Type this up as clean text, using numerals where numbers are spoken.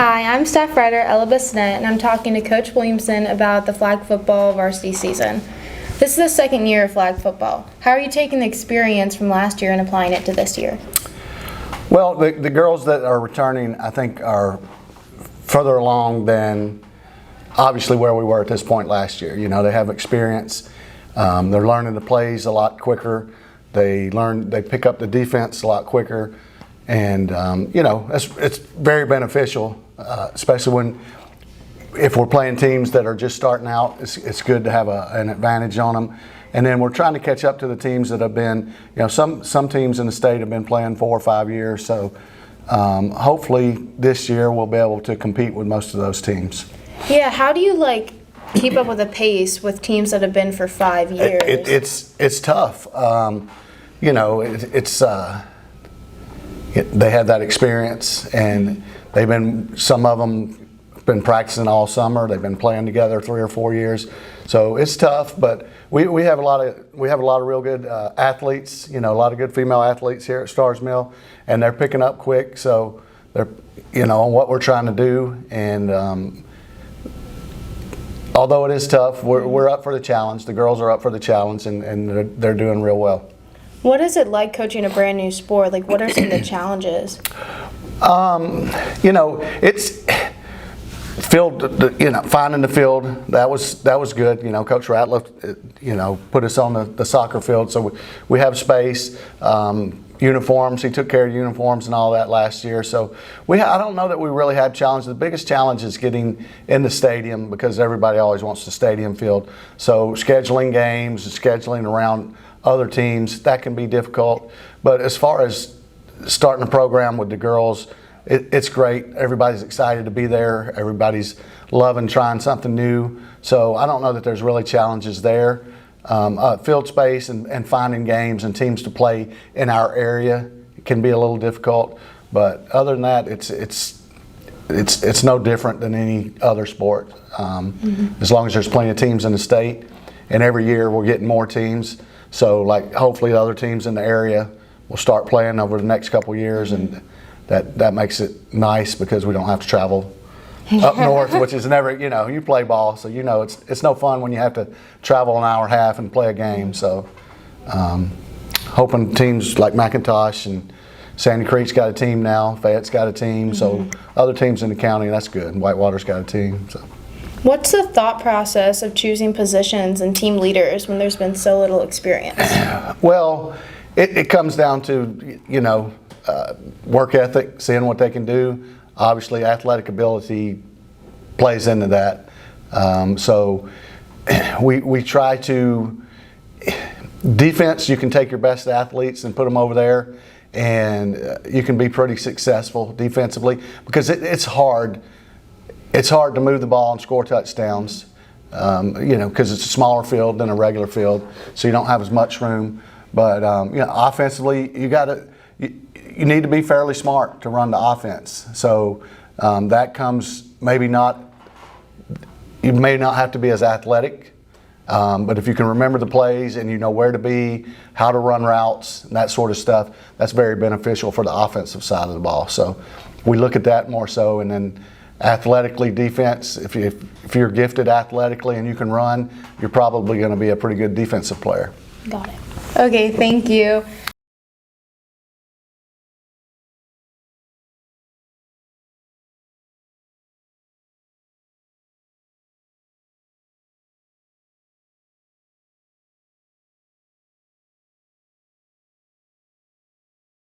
Hi, I'm staff writer Ella Bissonnette, and I'm talking to Coach Williamson about the flag football varsity season. This is the second year of flag football. How are you taking the experience from last year and applying it to this year? Well, the girls that are returning, I think, are further along than obviously where we were at this point last year. You know, they have experience. They're learning the plays a lot quicker. They pick up the defense a lot quicker, and you know, it's very beneficial, especially if we're playing teams that are just starting out. It's good to have an advantage on them. And then we're trying to catch up to the teams that have been, you know, some teams in the state have been playing 4 or 5 years. So hopefully this year we'll be able to compete with most of those teams. Yeah, how do you keep up with the pace with teams that have been for 5 years? It's tough. You know, they have that experience, and some of them been practicing all summer. They've been playing together 3 or 4 years, so it's tough. But we have a lot of real good athletes. You know, a lot of good female athletes here at Starrs Mill, and they're picking up quick. So they're, you know, on what we're trying to do. And although it is tough, we're up for the challenge. The girls are up for the challenge, and they're doing real well. What is it like coaching a brand new sport? What are some of the challenges? You know, it's field. You know, finding the field, that was good. You know, Coach Ratliff, you know, put us on the soccer field, so we have space. Uniforms, he took care of uniforms and all that last year. So I don't know that we really had challenges. The biggest challenge is getting in the stadium, because everybody always wants the stadium field. So scheduling games, scheduling around other teams, that can be difficult. But as far as starting a program with the girls, it's great. Everybody's excited to be there. Everybody's loving trying something new. So I don't know that there's really challenges there. Field space and finding games and teams to play in our area can be a little difficult. But other than that, it's no different than any other sport. As long as there's plenty of teams in the state, and every year we're getting more teams. So hopefully the other teams in the area will start playing over the next couple years, and that makes it nice, because we don't have to travel up north, which is never, you know, you play ball, so you know it's no fun when you have to travel an hour and a half and play a game. So hoping teams like McIntosh and Sandy Creek's got a team now, Fayette's got a team, so other teams in the county, that's good. Whitewater's got a team. So what's the thought process of choosing positions and team leaders when there's been so little experience? Well, it comes down to, you know, work ethic, seeing what they can do. Obviously, athletic ability plays into that. So we try to, defense, you can take your best athletes and put them over there, and you can be pretty successful defensively, because it's hard. It's hard to move the ball and score touchdowns, you know, because it's a smaller field than a regular field, so you don't have as much room. But you know, offensively, you need to be fairly smart to run the offense. So that comes you may not have to be as athletic, but if you can remember the plays and you know where to be, how to run routes, and that sort of stuff, that's very beneficial for the offensive side of the ball. So we look at that more so. And then athletically, defense, if you're gifted athletically and you can run, you're probably going to be a pretty good defensive player. Got it. Okay, thank you.